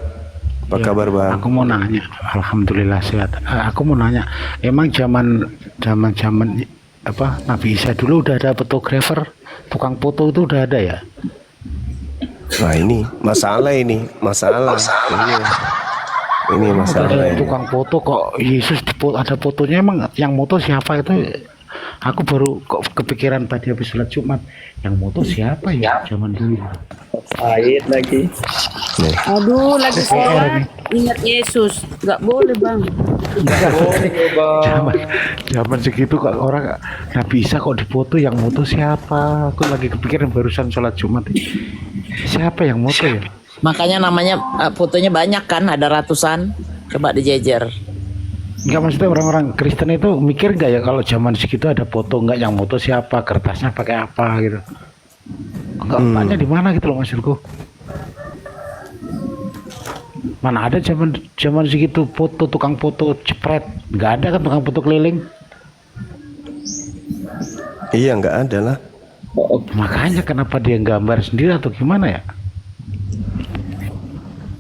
Apa kabar Bang? Aku mau nanya, alhamdulillah sehat. Aku mau nanya, emang zaman apa Nabi Isa dulu udah ada fotografer, tukang foto itu udah ada ya? Nah ini masalah ini. Ini masalah Ada ini. tukang foto kok Yesus ada fotonya, emang yang moto siapa itu? Aku baru kok kepikiran tadi habis sholat Jumat, yang moto siapa ya zaman dulu? Said lagi. Nih. Aduh, lagi sholat. Ingat Yesus. Gak boleh Bang. Zaman segitu kok orang Nabi Isa kok dipoto, yang moto siapa? Aku lagi kepikiran barusan sholat Jumat. Siapa yang moto ya? Makanya namanya fotonya banyak kan, ada ratusan. Coba dijejer. Enggak, maksudnya orang-orang Kristen itu mikir nggak ya kalau zaman segitu ada foto, nggak yang moto siapa, kertasnya pakai apa gitu. Enggak, tanya di mana gitu loh maksudku. Mana ada zaman segitu foto, tukang foto cepret, nggak ada kan tukang foto keliling. Iya, nggak ada lah. Makanya kenapa dia gambar sendiri atau gimana ya?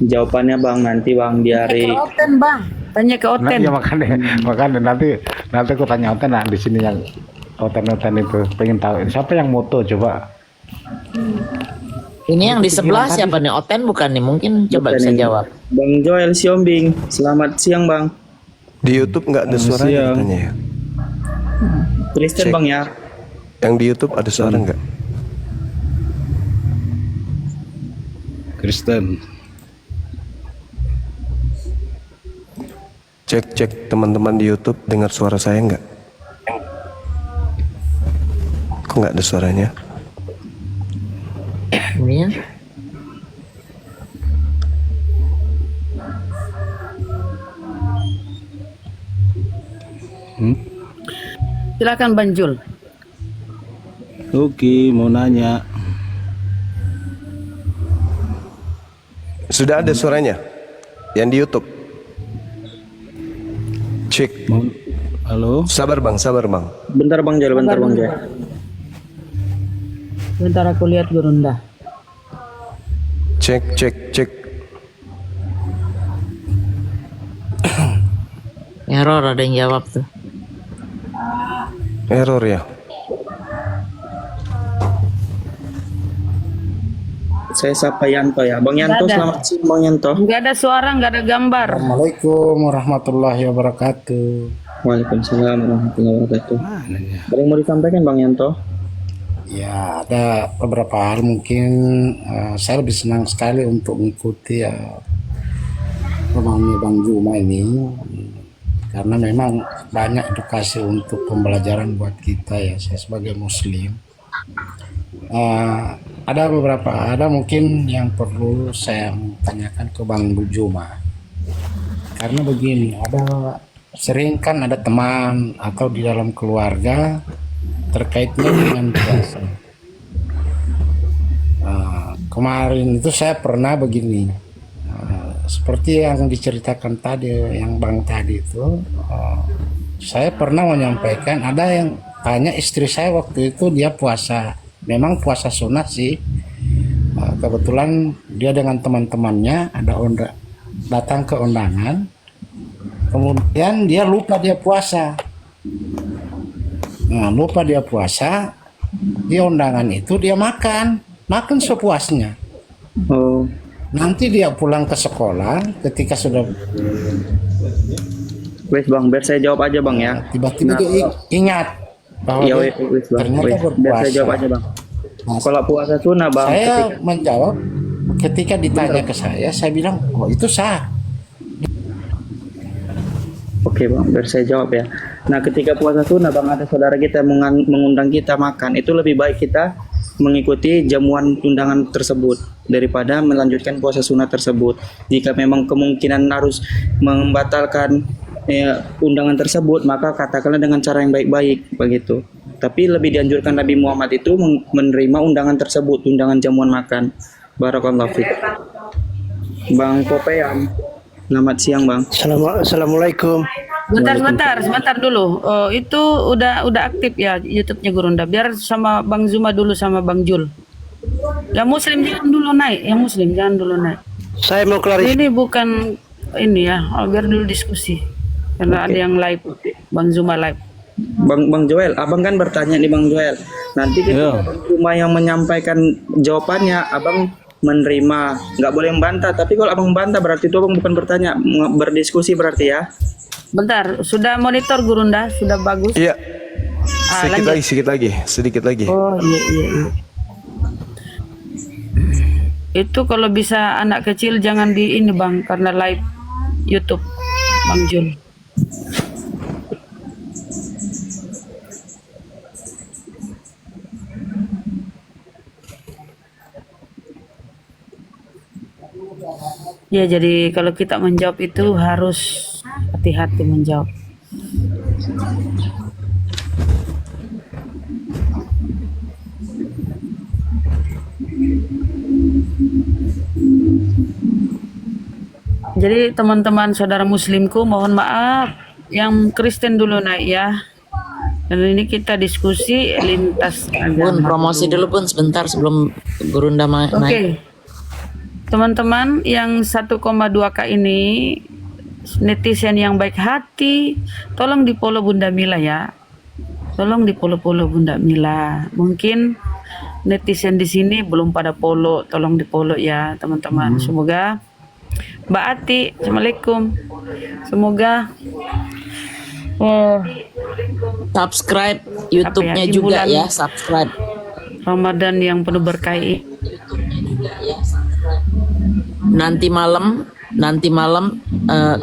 Jawabannya Bang nanti Bang Tanya biari. ke Oten bang, tanya ke Nah, Oten. ya makanya nanti aku tanya Oten, nah, di sini yang Oten itu pengen tahu siapa yang moto coba. Ini yang di sebelah siapa nih? Oten bukan nih? Mungkin coba bisa Bukan ini. jawab. Bang Joel Siombing. Selamat siang Bang. Di YouTube nggak ada suaranya siang. katanya ya. Kristen Cek. Bang ya. Yang di YouTube ada suara nggak? Kristen. Cek teman-teman di YouTube, dengar suara saya nggak? Kok nggak ada suaranya? Ini ya. Silakan Bang Jul. Oke, mau nanya. Sudah ada suaranya? Yang di YouTube? Cek. Halo. Sabar bang. Bentar Bang Joel, bentar Bang Joel. Bentar aku lihat Gurunda. Cek. Error ada yang jawab tuh. Error ya? Saya sapa Yanto ya. Bang Yanto, Nggak ada. selamat siang Bang Yanto. Nggak ada suara, nggak ada gambar. Assalamualaikum warahmatullahi wabarakatuh. Waalaikumsalam warahmatullahi wabarakatuh. Ada yang mau disampaikan Bang Yanto? Ya, ada beberapa hal mungkin saya lebih senang sekali untuk mengikuti pemahaman Bang Juma ini, karena memang banyak edukasi untuk pembelajaran buat kita ya, saya sebagai muslim. Ada mungkin yang perlu saya tanyakan ke Bang Juma, karena begini, sering kan ada teman atau di dalam keluarga terkaitnya dengan puasa. Kemarin itu saya pernah begini, seperti yang diceritakan tadi, yang Bang tadi itu, saya pernah menyampaikan, ada yang tanya istri saya waktu itu, dia puasa, memang puasa sunat sih. Kebetulan dia dengan teman-temannya datang ke undangan, kemudian dia lupa dia puasa. Lupa dia puasa, di undangan itu dia makan sepuasnya. Oh, Nanti dia pulang ke sekolah, ketika sudah wes Bang, biar saya jawab aja Bang ya. tiba-tiba dia ingat bahwa Iya, dia wes Bang. ternyata Wes, biar saya berpuasa. jawab aja Bang. Nah, Kalau puasa sunnah Bang, saya menjawab ketika ditanya ke saya bilang, oh itu sah. Oke Bang, biar saya jawab ya. Nah, ketika puasa sunnah Bang, ada saudara kita yang mengundang kita makan, itu lebih baik kita mengikuti jamuan undangan tersebut daripada melanjutkan puasa sunnah tersebut. Jika memang kemungkinan harus membatalkan undangan tersebut, maka katakanlah dengan cara yang baik-baik begitu. Tapi lebih dianjurkan Nabi Muhammad itu menerima undangan tersebut, undangan jamuan makan. Barakallahu fiik. Bang Popean, selamat siang Bang. Assalamualaikum. Sebentar dulu. Oh, itu udah aktif ya YouTube-nya Gurunda. Biar sama Bang Zuma dulu sama Bang Jul. Yang muslim jangan dulu naik. Saya mau klarifikasi. Ini bukan ini ya. Biar dulu diskusi. Karena ada yang live, Bang Zuma live. Bang Joel, abang kan bertanya nih Bang Joel. Nanti kita cuma yang menyampaikan jawabannya, abang menerima, nggak boleh membantah. Tapi kalau abang membantah berarti itu abang bukan bertanya, berdiskusi berarti ya. Bentar, sudah monitor Gurunda, sudah bagus. Iya. Lanjut. Sedikit lagi. Oh iya. Itu kalau bisa anak kecil jangan di ini Bang, karena live YouTube Bang Jul. Ya, jadi kalau kita menjawab itu harus hati-hati menjawab. Jadi teman-teman saudara muslimku mohon maaf, yang Kristen dulu naik ya. Dan ini kita diskusi lintas Bun, agama promosi dulu Bun sebentar sebelum Gurunda Oke. naik. Teman-teman yang 1,2K ini netizen yang baik hati, tolong di-follow Bunda Mila ya. Tolong di-follow Bunda Mila. Mungkin netizen di sini belum pada follow, tolong di-follow ya, teman-teman. Semoga Mbak Ati, Assalamualaikum. Semoga Subscribe YouTube-nya juga timbulan ya, subscribe. Ramadan yang penuh berkah ini. Nanti malam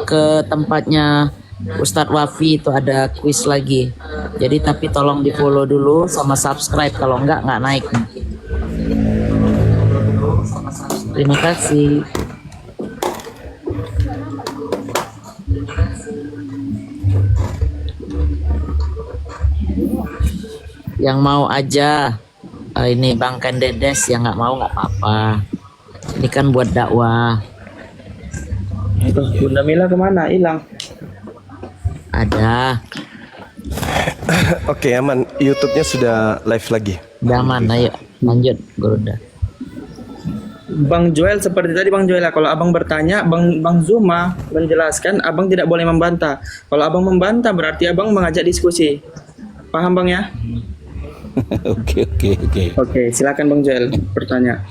ke tempatnya Ustadz Wafi itu ada kuis lagi. Jadi tapi tolong di follow dulu sama subscribe, kalau enggak naik. Terima kasih. Yang mau aja, ini Bang Kandedes, yang nggak mau nggak apa-apa. Ini kan buat dakwah. Itu Bunda Mila kemana? Hilang. Ada. Oke, aman. YouTube-nya sudah live lagi. Udah aman, ayo lanjut Gurunda. Bang Joel seperti tadi Bang Joel, kalau abang bertanya, Bang Zuma menjelaskan, abang tidak boleh membantah. Kalau abang membantah berarti abang mengajak diskusi. Paham Bang ya? Oke. Oke, silakan Bang Joel bertanya.